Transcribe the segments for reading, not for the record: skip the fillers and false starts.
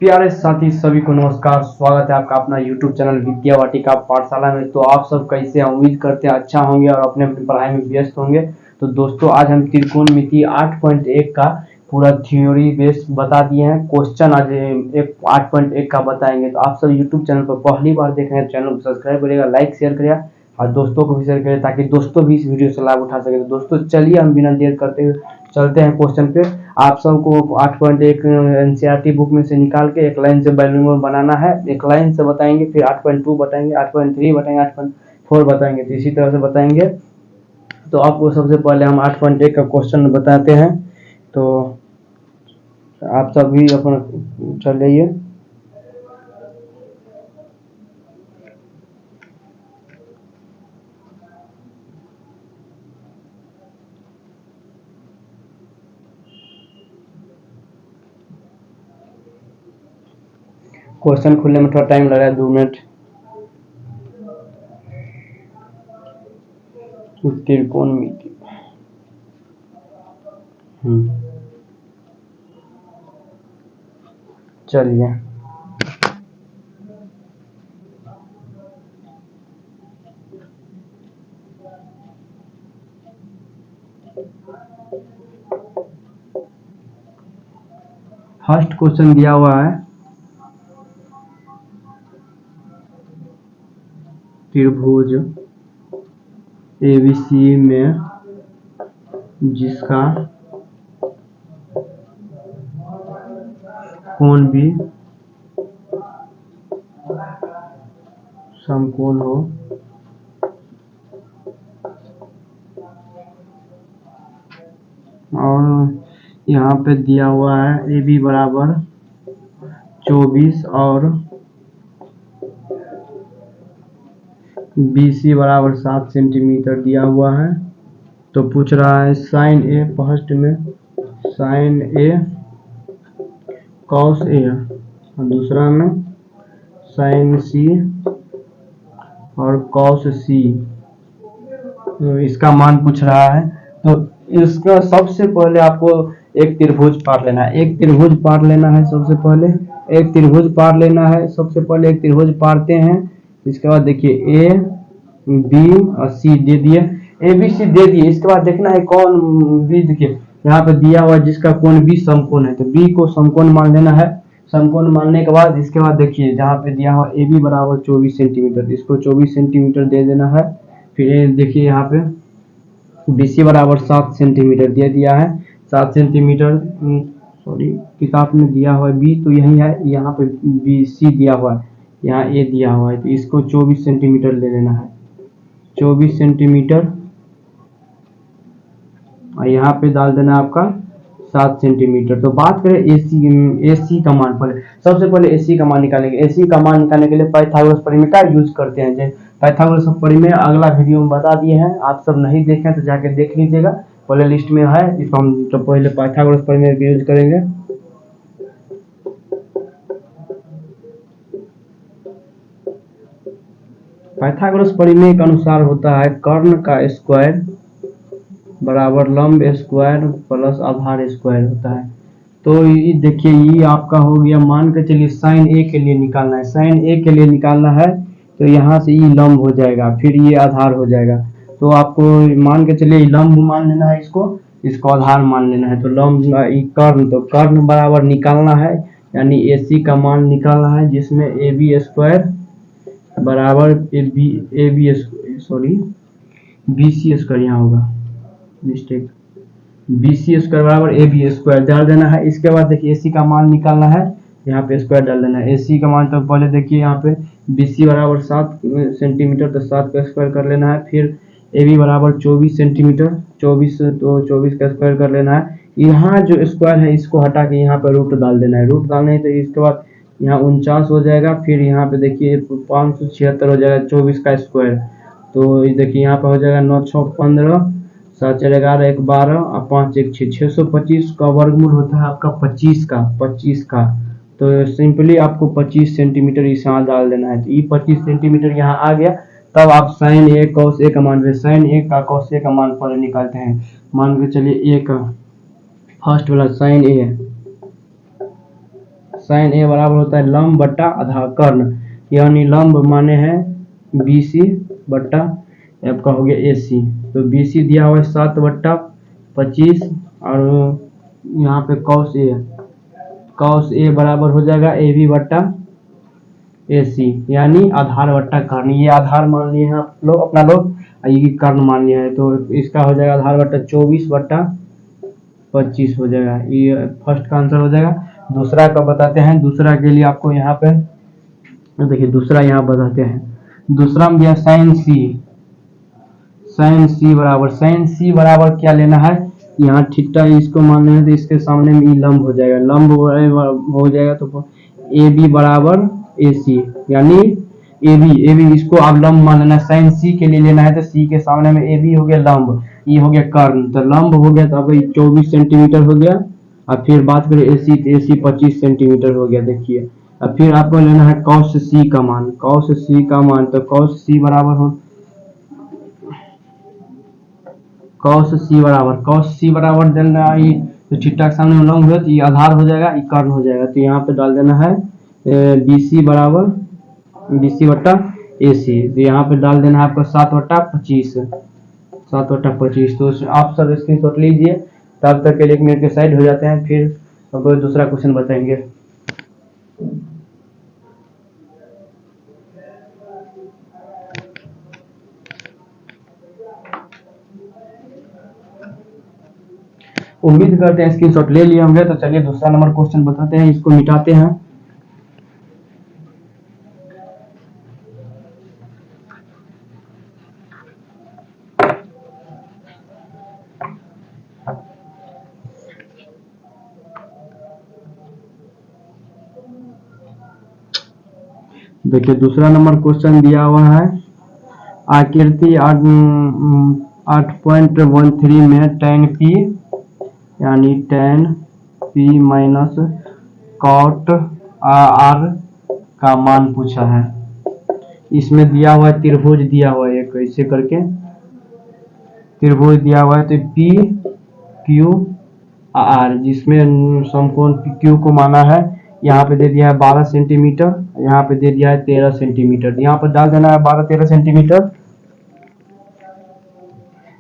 प्यारे साथी सभी को नमस्कार। स्वागत है आपका अपना YouTube चैनल विद्या वाटिका पाठशाला में। तो आप सब कैसे हैं? उम्मीद करते हैं अच्छा होंगे और अपने अपनी पढ़ाई में व्यस्त होंगे। तो दोस्तों आज हम त्रिकोणमिति 8.1 का पूरा थ्योरी बेस बता दिए हैं। क्वेश्चन आज 8.1 का बताएंगे। तो आप सब YouTube चैनल पर पहली बार देख रहे हैं, चैनल को सब्सक्राइब करिएगा, लाइक शेयर करिएगा और दोस्तों को भी शेयर करें ताकि दोस्तों भी इस वीडियो से लाभ उठा सके। तो दोस्तों चलिए हम बिना देर करते हुए चलते हैं क्वेश्चन पे। आप सबको 8.1 एनसीईआरटी बुक में से निकाल के एक लाइन से बाइलिंगुअल बनाना है। एक लाइन से बताएंगे, फिर 8.2 बताएंगे, 8.3 बताएंगे, 8.4 बताएंगे, तो इसी तरह से बताएंगे। तो आपको सबसे पहले हम 8.1 का क्वेश्चन बताते हैं। तो आप सब भी अपना चल जाइए। क्वेश्चन खुलने में थोड़ा टाइम लग रहा है, 2 मिनट। त्रिकोणमिति चलिए फर्स्ट क्वेश्चन दिया हुआ है त्रिभुज एबीसी में जिसका कोण भी समकोण हो और यहाँ पे दिया हुआ है ए बी बराबर 24 और बी सी बराबर 7 सेंटीमीटर दिया हुआ है। तो पूछ रहा है साइन ए, फर्स्ट में साइन ए कॉस ए और दूसरा में साइन सी और कॉस सी। तो इसका मान पूछ रहा है। तो इसका सबसे पहले आपको एक त्रिभुज पार लेना है। एक त्रिभुज पार लेना है सबसे पहले। एक त्रिभुज पार लेना है सबसे पहले। एक त्रिभुज पारते हैं। इसके बाद देखिए ए बी और सी दे दिए, ए बी सी दे दिए। इसके बाद देखना है कौन बी, देखिए यहाँ पे दिया हुआ जिसका कोण बी समकोण है, तो बी को समकोण मान लेना है। समकोण मानने के बाद इसके बाद देखिए जहाँ पे दिया हुआ ए बी बराबर 24 सेंटीमीटर, इसको 24 सेंटीमीटर दे देना है। फिर देखिए यहाँ पे बी सी बराबर 7 सेंटीमीटर दे दिया है। 7 सेंटीमीटर सॉरी किताब में दिया हुआ है बी, तो यही है। यहाँ पे बी सी दिया हुआ है, यहाँ ए दिया हुआ है, तो इसको 24 सेंटीमीटर ले लेना है। 24 सेंटीमीटर और यहाँ पे डाल देना आपका 7 सेंटीमीटर। तो बात करें एसी का मान, पहले सबसे पहले एसी का मान निकालेंगे। एसी का मान निकालने के लिए पाइथागोरस प्रमेय का यूज करते हैं। जैसे पाइथागोरस प्रमेय अगला वीडियो में बता दिए हैं, आप सब नहीं देखें तो जाके देख लीजिएगा, पहले लिस्ट में है। इसको हम तो पहले पाइथागोरस प्रमेय का यूज करेंगे। पाइथागोरस प्रमेय के अनुसार होता है कर्ण का स्क्वायर बराबर लंब स्क्वायर प्लस आधार स्क्वायर होता है। तो ये देखिए ये आपका हो गया। मान के चलिए साइन ए के लिए निकालना है। साइन ए के लिए निकालना है तो यहाँ से ये लंब हो जाएगा, फिर ये आधार हो जाएगा। तो आपको मान के चलिए लंब मान लेना है, इसको आधार मान लेना है। तो लंब कर्ण, तो कर्ण बराबर निकालना है, यानी ए सी का मान निकालना है, जिसमें ए बी स्क्वायर बराबर बी सी स्क्वायर, यहाँ होगा मिस्टेक, बी सी स्क्वायर बराबर ए बी स्क्वायर डाल देना है। इसके बाद देखिए एसी का मान निकालना है, यहाँ पे स्क्वायर डाल देना है। एसी का मान तो पहले देखिए यहाँ पे बी सी बराबर 7 सेंटीमीटर, तो 7 का स्क्वायर कर लेना है। फिर ए बी बराबर 24 सेंटीमीटर, 24 तो 24 का स्क्वायर कर लेना है। यहाँ जो स्क्वायर है इसको हटा के यहाँ पे रूट डाल देना है। रूट डालने तो इसके बाद यहाँ 49 हो जाएगा। फिर यहाँ पे देखिए 576 हो जाएगा 24 का स्क्वायर। तो देखिए यहाँ पे हो जाएगा 9 6 15, 7 4 11 1 12 और 5 1 6, 625 का वर्गमूल होता है आपका 25 का। तो सिंपली आपको 25 सेंटीमीटर इस यहाँ डाल देना है। तो ये 25 सेंटीमीटर यहाँ आ गया। तब आप साइन ए कॉस ए का मान, साइन ए का कॉस ए का मान पहले निकालते हैं। मान के चलिए ए का फर्स्ट वाला साइन साइन ए बराबर होता है लंब बट्टा आधार कर्ण, यानी लंब माने हैं BC बट्टा आपका हो गया AC। तो BC दिया हुआ है 7/25 और यहाँ पे cos A बराबर हो जाएगा AB बट्टा AC, यानी आधार बट्टा कर्ण। ये आधार मान लिए हैं आप लोग अपना लोग, ये कर्ण मान लिया है, तो इसका हो जाएगा आधार बट्टा 24/25 हो जाएगा। ये फर्स्ट का आंसर हो जाएगा। दूसरा का बताते हैं। दूसरा के लिए आपको यहाँ पे देखिए, दूसरा यहाँ बताते हैं। दूसरा में दिया साइन C बराबर क्या लेना है, यहाँ थीटा इसको मानना है तो इसके सामने में लंब हो जाएगा, लंब हो जाएगा तो AB बराबर AC, यानी AB इसको आप लंब मान लेना। साइन C के लिए लेना है तो C के सामने में AB हो गया लंब, ये हो गया कर्ण, तो लंब हो गया तो अब 24 सेंटीमीटर हो गया। अब फिर बात करें AC तो AC 25 सेंटीमीटर हो गया। देखिए अब फिर आपको लेना है cos C का मान, तो cos C बराबर देना है, तो थीटा के सामने लंब हुआ तो ये आधार हो जाएगा, ये कर्ण हो जाएगा। तो यहाँ पे डाल देना है BC बराबर BC बट्टा AC, तो यहाँ पे डाल देना है आपको 7/25। तो आप सब स्क्रीनशॉट लीजिए। तब तक के लिए 1 मिनट के साइड हो जाते हैं, फिर आपको दूसरा क्वेश्चन बताएंगे। उम्मीद करते हैं स्क्रीनशॉट ले लिए होंगे। तो चलिए दूसरा नंबर क्वेश्चन बताते हैं, इसको मिटाते हैं। देखिए दूसरा नंबर क्वेश्चन दिया हुआ है, आकृति 8.13 में tan P यानी tan P minus cot R का मान पूछा है। इसमें दिया हुआ है त्रिभुज दिया हुआ है, एक ऐसे करके त्रिभुज दिया हुआ है, तो P Q R, जिसमें समकोण PQ को माना है। यहाँ पे दे दिया है 12 सेंटीमीटर, यहाँ पे दे दिया है 13 सेंटीमीटर, यहाँ पर डाल देना है 12-13 सेंटीमीटर।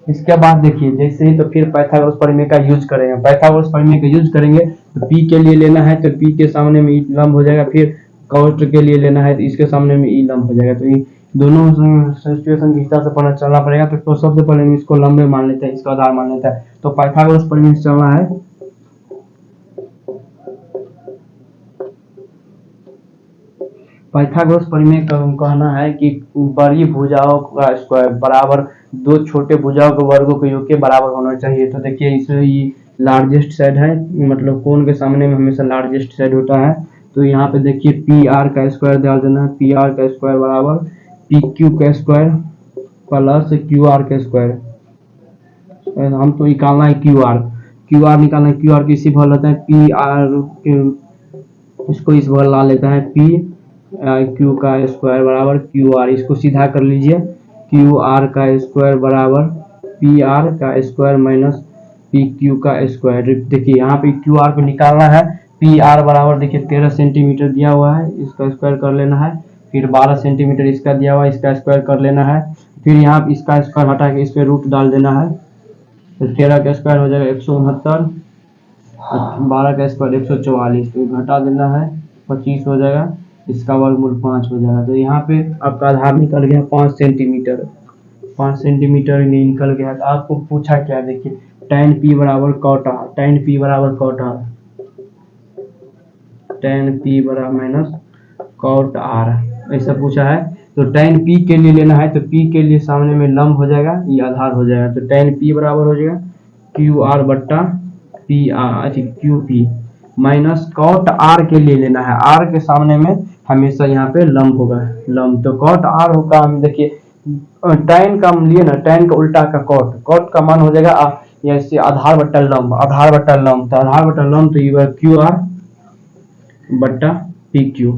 इसके बाद देखिए जैसे ही तो फिर पाइथागोरस प्रमेय का यूज करेंगे। तो P के लिए लेना है तो P के सामने में लंब हो जाएगा, फिर cot के लिए लेना है तो इसके सामने में लंब हो जाएगा। तो ये दोनों सिचुएशन के हिसाब से पता चलना पड़ेगा। तो सबसे पहले इसको लंबे मान लेते हैं, इसका आधार मान लेता है। तो पाइथागोरस प्रमेय से चलना है। पाइथागोरस प्रमेय का कहना है कि बड़ी भुजाओं का स्क्वायर बराबर दो छोटे भुजाओं के वर्गों के योग के बराबर होना चाहिए। तो देखिए इसमें ये लार्जेस्ट साइड है, मतलब कोण के सामने में हमेशा लार्जेस्ट साइड होता है। तो यहाँ पे देखिए PR का स्क्वायर डाल देना है, PR का स्क्वायर बराबर PQ का स्क्वायर प्लस QR का स्क्वायर। हम तो निकालना है QR निकालना है। QR की इसी भर लेते हैं PR, इसको इस भर ला लेता है Q का स्क्वायर बराबर QR, इसको सीधा कर लीजिए। QR का स्क्वायर बराबर PR का स्क्वायर माइनस PQ का स्क्वायर। देखिए यहाँ पे QR को निकालना है। PR बराबर देखिए 13 सेंटीमीटर दिया हुआ है, इसका स्क्वायर कर लेना है। फिर 12 सेंटीमीटर इसका दिया हुआ है, इसका स्क्वायर कर लेना है। फिर यहाँ इसका स्क्वायर हटा के इस पे रूट डाल देना है। तो 13 का स्क्वायर हो जाएगा 169, 12 का स्क्वायर 144, तो घटा देना है 25 हो जाएगा, इसका वर्गमूल 5 हो जाएगा। तो यहाँ पे आपका आधार निकल गया 5 सेंटीमीटर। 5 सेंटीमीटर निकल गया। तो आपको पूछा क्या, देखिए tan P बराबर cot R, tan P बराबर माइनस cot R, ऐसा पूछा है। तो tan P के लिए लेना है तो P के लिए सामने में लंब हो जाएगा, ये आधार हो जाएगा। तो tan P बराबर हो जाएगा QR बट्टा QP माइनस cot R के लिए लेना है, R के सामने में हमेशा यहाँ पे लंब होगा, लंब। तो cot R होगा, हम देखिए tan का हम लिए ना, tan का उल्टा का cot का मान हो जाएगा ऐसे आधार बट्टा लंब। तो आधार बट्टा लंब तो ये QR बट्टा PQ।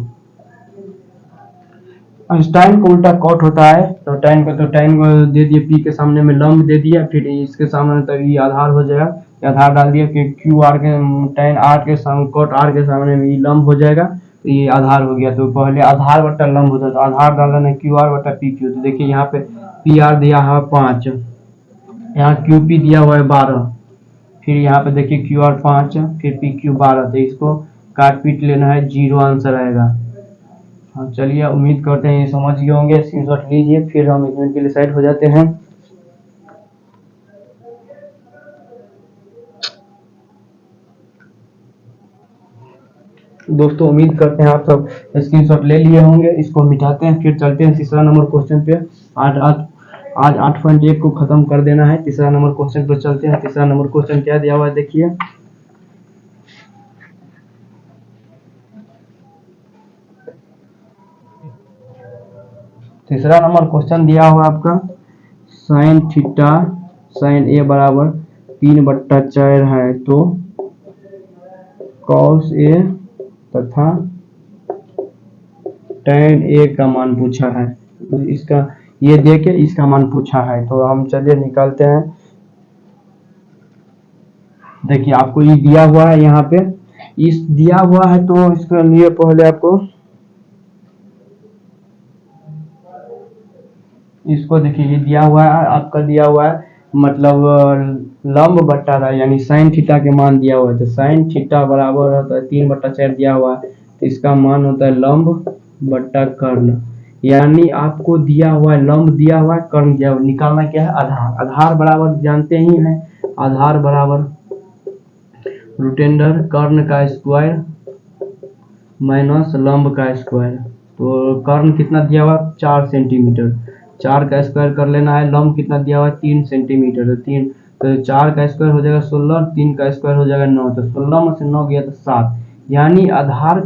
tan को उल्टा cot होता है, तो tan को दे दिए P के सामने में लंब दे दिया, फिर इसके सामने तो ये आधार हो जाएगा। आधार डाल दिया कि क्यू आर के tan r के सामने cot r के सामने में ये लंब हो जाएगा, तो ये आधार हो गया। तो पहले आधार बट्टा लंब होता है, तो आधार डालना है क्यू आर बट्टा पी क्यू। तो देखिए यहाँ पे पी आर दिया है 5, यहाँ क्यू पी दिया हुआ है 12, फिर यहाँ पे देखिए क्यू आर 5, फिर पी क्यू 12। तो इसको काट पीट लेना है, 0 आंसर आएगा। हाँ चलिए, उम्मीद करते हैं ये समझ गए होंगे। स्क्रीनशॉट लीजिए, फिर हम 1 मिनट के लिए साइड हो जाते हैं। दोस्तों उम्मीद करते हैं आप सब स्क्रीनशॉट ले लिए होंगे। इसको मिटाते हैं, फिर चलते हैं तीसरा नंबर क्वेश्चन पे। आज 8.1 को खत्म कर देना है। तीसरा नंबर क्वेश्चन पे चलते हैं। तीसरा नंबर क्वेश्चन क्या दिया हुआ है देखिए। तीसरा नंबर क्वेश्चन दिया हुआ आपका साइन थीटा साइन ए बराबर 3/4 है, तो कॉस ए तथा tan ए का मान पूछा है। इसका ये देके इसका मान पूछा है, तो हम चलिए निकालते हैं। देखिए आपको ये दिया हुआ है, यहाँ पे इस दिया हुआ है, तो इसके लिए पहले आपको इसको देखिए, ये दिया हुआ है आपका, दिया हुआ है मतलब लंब बट्टा था, यानी साइन थीटा के मान दिया हुआ है। तो साइन थीटा बराबर होता है 3/4 दिया हुआ है, तो इसका मान होता है लंब बट्टा कर्ण। यानी आपको दिया हुआ है लंब दिया हुआ है, कर्ण दिया हुआ है, निकालना क्या है आधार। आधार बराबर जानते ही हैं, आधार बराबर रूटेंडर कर्ण का स्क्वायर माइनस लंब का स्क्वायर। तो कर्ण कितना दिया हुआ है 4 सेंटीमीटर, 4 का स्क्वायर कर लेना है। लंब कितना दिया हुआ है 3 सेंटीमीटर, तो 4 का स्क्वायर हो जाएगा 16, 3 का स्क्वायर हो जाएगा 9, तो 16 में से 9 गया तो 7। यानी आधार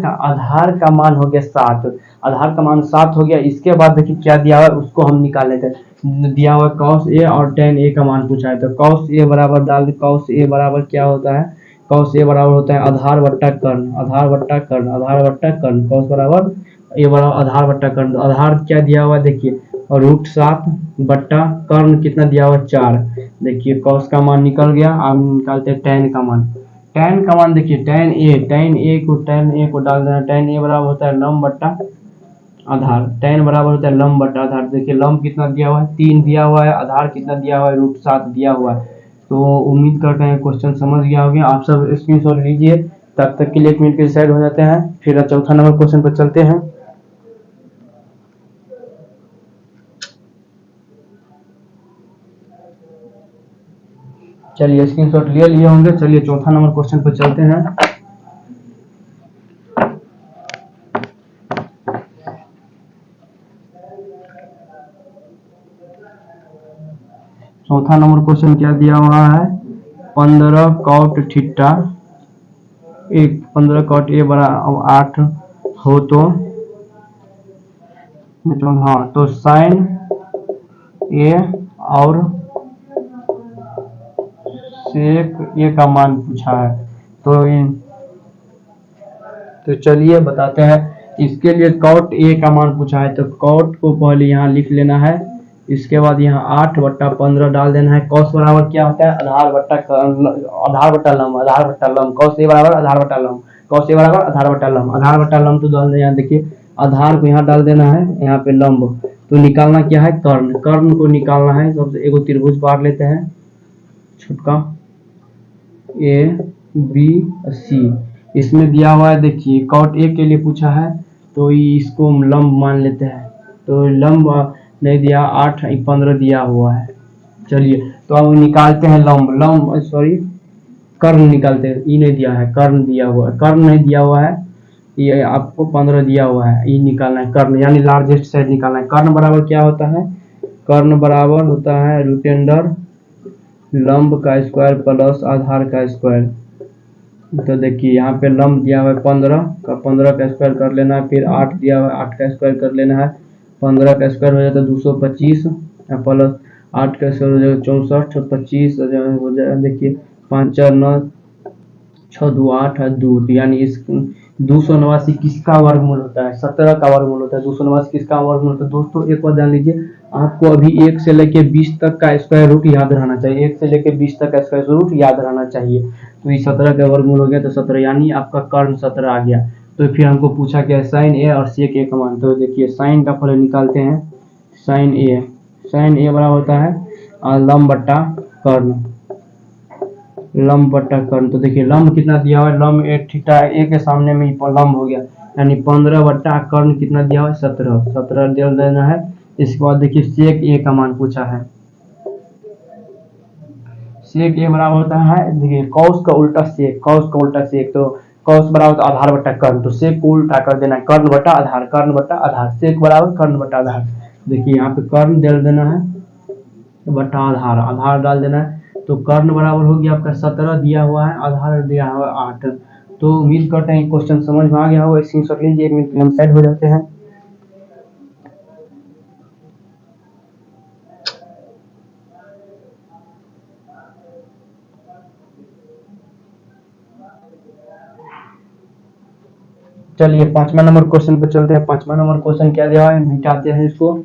का मान हो गया 7। आधार का मान 7 हो गया। इसके बाद देखिए क्या दिया हुआ है उसको हम निकाल लेते हैं। दिया हुआ कॉस ए और tan ए का मान पूछा है, तो कॉस ए बराबर डाल दे। कॉस ए बराबर क्या होता है, कॉस ए बराबर होता है आधार बट्टा कर्ण, आधार बट्टा कर्ण, आधार बट्टा कर्ण। कॉस बराबर ए बराबर आधार बट्टा कर्ण। आधार क्या दिया हुआ है देखिए, और √7 बट्टा कर्ण कितना दिया हुआ 4। देखिए कॉस का मान निकल गया। अब निकालते हैं tan का मान। tan का मान देखिए, tan a को डाल देना। tan a बराबर होता है लंब बट्टा आधार, tan बराबर होता है लंब बट्टा आधार। देखिए लंब कितना दिया हुआ है 3 दिया हुआ है, आधार कितना दिया हुआ है √7 दिया हुआ है। तो उम्मीद करते हैं क्वेश्चन समझ गया होगा। आप सब स्क्रीनशॉट लीजिए, तब तक के लिए 1 मिनट के साइड हो जाते हैं, फिर चौथा नंबर क्वेश्चन पर चलते हैं। चलिए स्क्रीनशॉट ले लिए होंगे। चलिए चौथा नंबर क्वेश्चन पर चलते हैं। चौथा नंबर क्वेश्चन क्या दिया हुआ है, 15 cot थीटा 15 cot ए बराबर 8 हो, तो हाँ, तो साइन ए और सेक ए का मान पूछा है। तो चलिए बताते हैं। इसके लिए cot ए का मान पूछा है, तो cot को पहले यहाँ लिख लेना है। इसके बाद यहाँ 8/15 डाल देना है। cos बराबर क्या होता है आधार बट्टा लंब, आधार बट्टा लंब। cos ए बराबर आधार बट्टा लंब, cos ए बराबर आधार बट्टा लंब, आधार बट्टा लंब। तो डाल दें, यहाँ देखिए आधार को यहाँ डाल देना है, यहाँ पे लंब। तो निकालना क्या है कर्ण, कर्ण को निकालना है। सबसे एगो त्रिभुज पार लेते हैं छुटका ए बी सी। इसमें दिया हुआ है देखिए cot ए के लिए पूछा है, तो इसको हम लंब मान लेते हैं। तो लंब नहीं दिया, 8/15 दिया हुआ है। चलिए तो अब निकालते हैं लंब कर्ण निकालते हैं। ई नहीं दिया है, कर्ण दिया हुआ है, कर्ण नहीं दिया हुआ है, ये आपको 15 दिया हुआ है। ई निकालना है कर्ण, यानी लार्जेस्ट साइड निकालना है। कर्ण बराबर क्या होता है, कर्ण बराबर होता है रूटेंडर लंब का स्क्वायर प्लस आधार का स्क्वायर। तो देखिए यहाँ पे लंब दिया हुआ है 15 का स्क्वायर कर लेना है, फिर 8 दिया हुआ है 8 का स्क्वायर कर लेना है। 15 का स्क्वायर हो जाता है 225 प्लस 8 का स्क्वायर हो जाएगा 64, 25 हो जाएगा। देखिए 5 4 9 6 2 8 2, यानी 289 किसका वर्गमूल होता है? 17 का वर्गमूल होता है। 289 किसका वर्गमूल होता है? दोस्तों एक बार जान लीजिए, आपको अभी 1 से लेके 20 तक का स्क्वायर रूट याद रहना चाहिए। 1 से लेके 20 तक का स्क्वायर रूट याद रहना चाहिए। तो ये 17 का वर्गमूल हो गया, तो 17 यानी आपका कर्ण 17 आ गया। तो फिर हमको पूछा क्या है? साइन ए और सेक ए का मान। तो देखिए साइन का पहले निकालते हैं। साइन ए बराबर होता है लंब बट्टा कर्ण, लंब बट्टा कर्ण। तो देखिए लंब कितना दिया हुआ है? लंब एक थीटा ए के सामने में लंब हो गया, यानी 15 बट्टा कर्ण कितना दिया हुआ है? 17 दे देना है। इसके बाद देखिए सेक ए का मान पूछा है। सेक ए बराबर होता है, देखिए कॉस का उल्टा सेक, कॉस का उल्टा सेक। तो कॉस बराबर होता है आधार बट्टा कर्ण, तो सेक को उल्टा कर देना है, कर्ण बट्टा आधार, कर्ण बट्टा आधार। सेक बराबर कर्ण बट्टा आधार। देखिए यहाँ पे कर्ण डाल देना है बट्टा आधार, आधार डाल देना है। तो कर्ण बराबर हो गया आपका 17 दिया हुआ है, आधार दिया हुआ 8। तो उम्मीद करते हैं क्वेश्चन समझ में आ गया होगा। स्क्रीनशॉट लीजिए, 1 मिनट हम सेट हो जाते हैं। चलिए 5वां नंबर क्वेश्चन पे चलते हैं। 5वां नंबर क्वेश्चन क्या दिया है, मिटाते हैं इसको।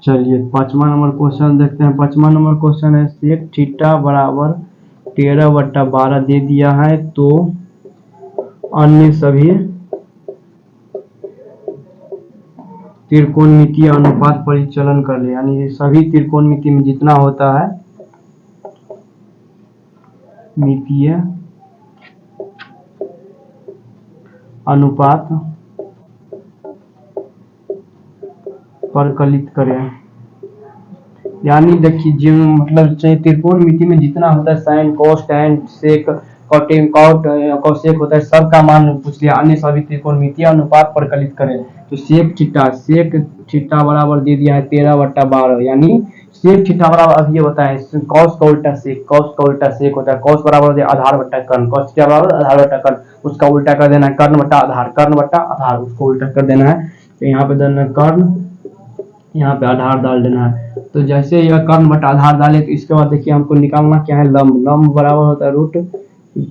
चलिए 5वां नंबर क्वेश्चन देखते हैं। 5वां नंबर क्वेश्चन है सेक थीटा बराबर 13/12 दे दिया है, तो अन्य सभी त्रिकोणमितीय अनुपात परिचलन कर ले। यानी सभी त्रिकोणमिति में जितना होता है मितीय अनुपात परिकलित करें। यानी देखिए जो मतलब त्रिकोणमिति में जितना होता है साइन कोस टैन सेक कॉटेन कॉट कोसेक होता है, सबका मान पूछ लिया। अन्य सभी त्रिकोणमितीय अनुपात परिकलित करें। तो सेक थीटा बराबर दे दिया है 13/12, यानी सेक थीटा बराबर अब ये बताएं कॉस का उल्टा सेक, कॉस का उल्टा सेक होता है। कॉस बराबर होता है आधार बट्टा कर्ण, कॉस थीटा बराबर आधार बट्टा कर्ण, उसका उल्टा कर देना है कर्ण बट्टा आधार, कर्ण बट्टा आधार, उसको उल्टा कर देना है। तो यहाँ पे देना कर्ण, यहाँ पे आधार डाल देना है। तो जैसे यह कर्ण बटा आधार डाले, तो इसके बाद देखिए हमको निकालना क्या है, लंब। लंब बराबर होता है रूट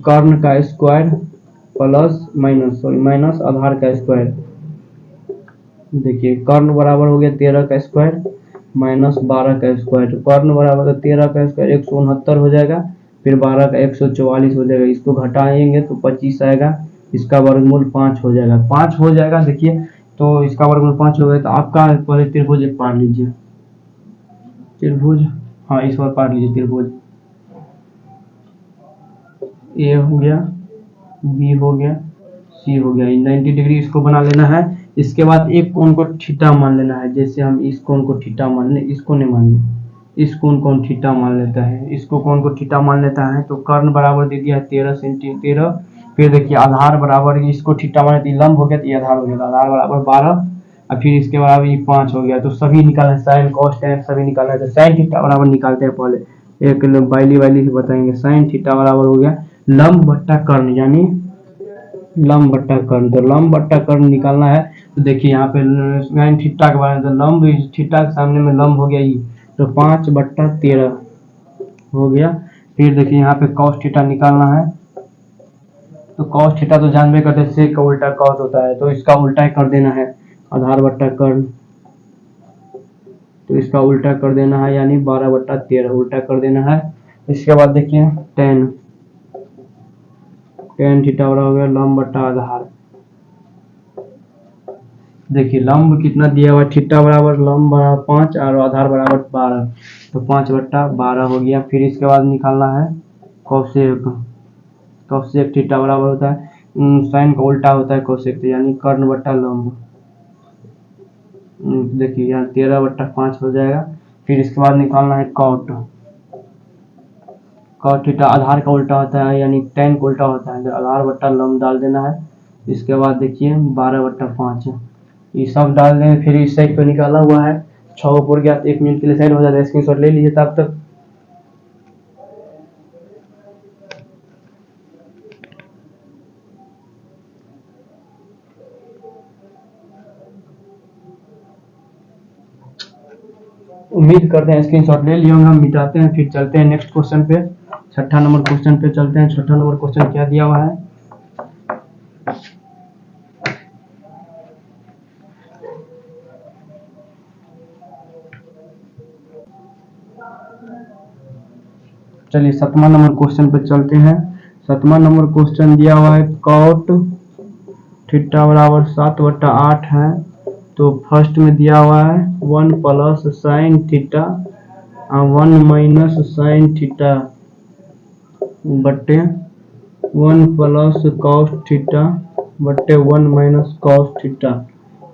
कर्ण का स्क्वायर प्लस माइनस आधार का स्क्वायर। देखिए कर्ण बराबर हो गया 13 का स्क्वायर माइनस 12 का स्क्वायर। तो कर्ण बराबर होता है 13 का स्क्वायर 169 हो जाएगा, फिर 12 का 144 हो जाएगा। इसको घटाएंगे तो 25 आएगा, इसका वर्गमूल 5 हो जाएगा, 5 हो जाएगा। देखिए तो इसका वर्गमूल 5 हो गया। तो आपका पहले त्रिभुज एक पार लीजिए, त्रिभुज, हाँ इस बार पार लीजिए त्रिभुज। ए हो गया, बी हो गया, सी हो गया। 90 डिग्री इसको बना लेना है। इसके बाद एक कोण को थीटा मान लेना है। जैसे हम इस कोण को थीटा मान लें, इसको नहीं मानिए, इस कोण को थीटा मान लेता है, इसको कोण को थीटा मान लेता है। तो कर्ण बराबर दे दिया है 13 फिर देखिए आधार बराबर, इसको थीटा माने तो लंब हो गया, तो ये आधार हो गया, तो आधार बराबर 12 और फिर इसके बराबर ये 5 हो गया। तो सभी निकालना है, साइन कॉस टैन सभी निकालना है। तो साइन थीटा बराबर निकालते हैं पहले, एक बाइली से बताएंगे। साइन थीटा बराबर हो गया लंब बट्टा कर्ण, यानी लंब बट्टा कर्ण। तो लंब बट्टा कर्ण निकालना है। तो देखिए यहाँ पे साइन थीटा के बारे में, तो लंब थीटा के सामने में लंब हो गया ये, तो 5/13 हो गया। फिर देखिए यहाँ पे कॉस थीटा निकालना है। तो कॉस थीटा तो जानबे करते हैं सेक का उल्टा कॉस होता है, तो इसका उल्टा कर देना है आधार बट्टा कर्ण। तो इसका उल्टा कर देना है, यानी 12/13 उल्टा कर देना है। इसके बाद देखिए टेन थीटा बराबर हो गया लंब बट्टा आधार। देखिए लंब कितना दिया हुआ है, थीटा बराबर लंब बराबर 5 और आधार बराबर 12, तो 5/12 हो गया। फिर इसके बाद निकालना है कोसेक। कोसेक थीटा बराबर होता है साइन का उल्टा होता है कोसेक, यानी कर्ण बट्टा लंब। देखिए यहाँ 13/5 हो जाएगा। फिर इसके बाद निकालना है कॉट। कॉट थीटा आधार का उल्टा होता है, यानी टेन का उल्टा होता है, तो आधार बट्टा लंब डाल देना है। इसके बाद देखिए 12/5 ये सब डाल दें। फिर इस साइड पे निकाला हुआ है 6 को पूर गया तो 1 मिनट के लिए साइड हो जाता है, स्क्रीनशॉट ले लीजिए तब तक। उम्मीद करते हैं स्क्रीनशॉट ले लिए होंगे। हम मिटाते हैं, फिर चलते हैं नेक्स्ट क्वेश्चन पे। 6ठा नंबर क्वेश्चन पे चलते हैं। 6ठा नंबर क्वेश्चन क्या दिया हुआ है? चलिए 7वां नंबर क्वेश्चन पे चलते हैं। 7वां नंबर क्वेश्चन दिया हुआ है कॉट थीटा बराबर 7/8 है। तो फर्स्ट में दिया हुआ है 1 plus sine theta 1 minus sine theta बट्टे 1 प्लस कॉस थीटा बट्टे 1 माइनस कॉस थीटा,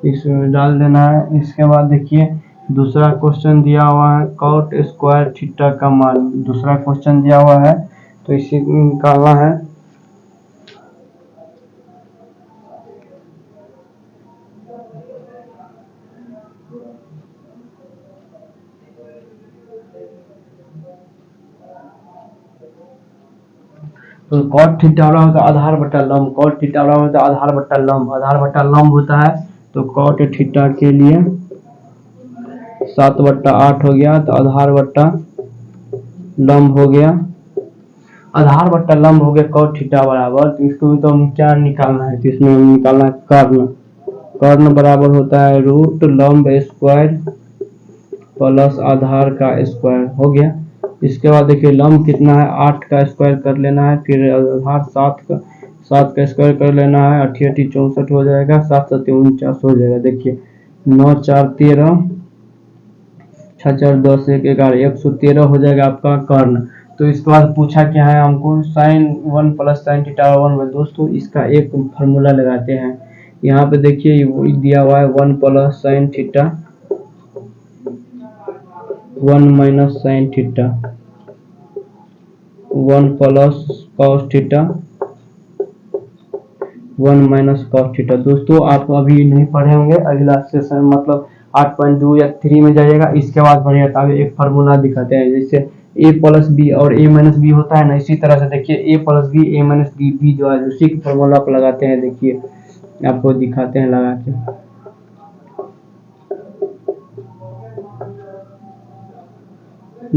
इसमें डाल देना है। इसके बाद देखिए दूसरा क्वेश्चन दिया हुआ है कॉट स्क्वायर थीटा का मान। दूसरा क्वेश्चन दिया हुआ है तो इसे निकालना है। तो कॉट थीटा बराबर होता है आधार बटा लंब। कॉट थीटा बराबर होता है आधार बटा लंब। आधार बटा लंब होता है तो कॉट थीटा के लिए 7/8 हो गया, तो आधार बटा लंब हो गया। आधार बट्टा लंब हो गया कॉट थीटा बराबर, तो इसको भी तो हम क्या निकालना है, तो इसमें हम निकालना है कर्ण। कर्ण बराबर होता है रूट लंब स्क्वायर प्लस आधार का स्क्वायर हो गया। इसके बाद देखिए लंब कितना है 8 का स्क्वायर कर लेना है, फिर आधार 7 का स्क्वायर कर लेना है, 8 8 64 हो जाएगा, 7 7 49 हो जाएगा। देखिए 9 4 13 6 4 10 1 11 113 हो जाएगा आपका कर्ण। तो इसके बाद पूछा क्या है हमको साइन 1 प्लस साइन थीटा 1 में। दोस्तों इसका एक फार्मूला लगाते हैं। यहाँ पे देखिए दिया हुआ है 1 plus sine theta 1 minus sine theta 1 plus cos theta 1 minus cos theta. दोस्तों आप अभी नहीं पढ़े होंगे, अगला सेशन मतलब 8.2 या 3 में जाइएगा, इसके बाद बढ़िया अब एक फार्मूला दिखाते हैं। जैसे a प्लस बी और a माइनस बी होता है ना, इसी तरह से देखिए a plus B a minus B जो है उसी के फार्मूला पर लगाते हैं। देखिए आपको दिखाते हैं लगा के।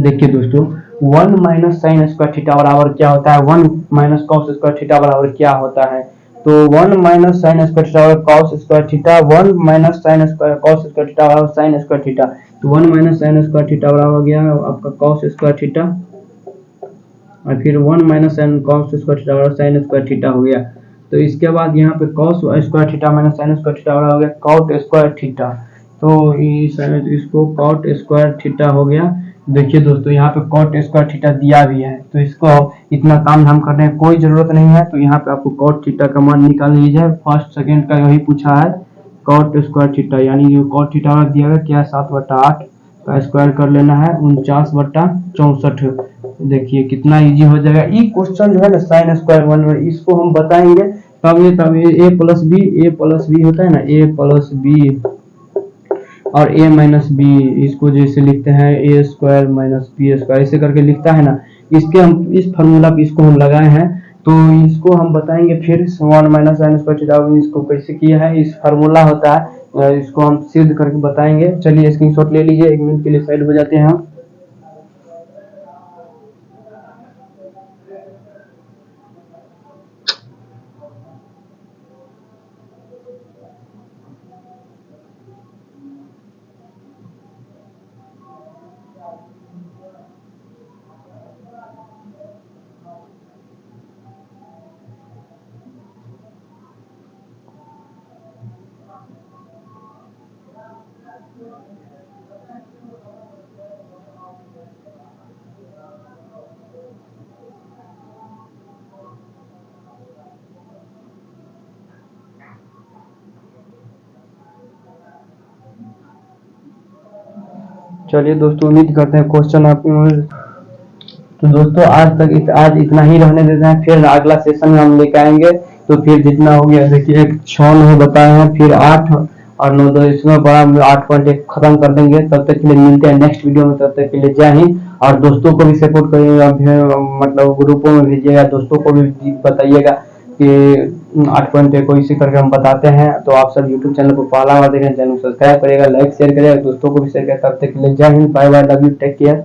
देखिए दोस्तों 1 माइनस साइन स्क्वायर थीटा बराबर क्या होता है, 1 माइनस कॉस स्क्वायर थीटा बराबर क्या होता है। तो 1 माइनस साइन स्क्वायर थीटा बराबर cos square theta, 1 minus sine square cos square theta बराबर साइन स्क्वायर थीटा। तो 1 माइनस साइन स्क्वायर थीटा बराबर हो गया आपका कॉस स्क्वायर थीटा, और फिर 1 minus sine cos square theta बराबर साइन स्क्वायर थीटा हो गया। तो इसके बाद यहाँ पे cos square theta minus sine square theta बराबर हो गया कॉट स्क्वायर थीटा। तो इसको कॉट स्क्वायर थीटा हो गया। देखिए दोस्तों यहाँ पे कॉट स्क्वायर थीटा दिया भी है, तो इसको इतना काम हम करने की कोई जरूरत नहीं है। तो यहाँ पे आपको कॉट थीटा का मान निकाल लीजिए। फर्स्ट सेकंड का यही पूछा है कॉट स्क्वायर थीटा, यानी जो कॉट थीटा दिया हुआ क्या 7/8 का स्क्वायर कर लेना है 49/64। देखिए कितना इजी हो जाएगा। ये क्वेश्चन जो है ना साइन स्क्वायर 1 में इसको हम बताएंगे तब ये a प्लस बी होता है ना, a प्लस बी और a माइनस बी, इसको जैसे लिखते हैं a square minus B square ऐसे करके लिखता है ना, इसके हम इस फार्मूला पे इसको हम लगाए हैं। तो इसको हम बताएंगे फिर 1 माइनस साइन स्क्वायर थीटा इसको कैसे किया है, इस फार्मूला होता है, इसको हम सिद्ध करके बताएंगे। चलिए स्क्रीनशॉट ले लीजिए, 1 मिनट के लिए साइड हो जाते हैं हम। चलिए दोस्तों उम्मीद करते हैं क्वेश्चन आप। तो दोस्तों आज इतना ही रहने देते हैं, फिर अगला सेशन में हम लेके आएंगे। तो फिर जितना हो गया देखिए 6 नहीं बताए हैं, फिर और 9 2 इसमें बड़ा 8.1 खत्म कर देंगे। तब तक के लिए मिलते हैं नेक्स्ट वीडियो में, तब तक के लिए जय हिंद। और दोस्तों को भी सपोर्ट करिएगा, मतलब ग्रुपों में भेजिएगा, दोस्तों को भी बताइएगा कि 8.1 को इसी करके हम बताते हैं। तो आप सब यूट्यूब चैनल को पहला बार देखें, चैनल को सब्सक्राइब करिएगा, लाइक शेयर करिएगा, दोस्तों को भी शेयर करिएगा। तब तक के लिए जय हिंद, bye bye, love you, take care.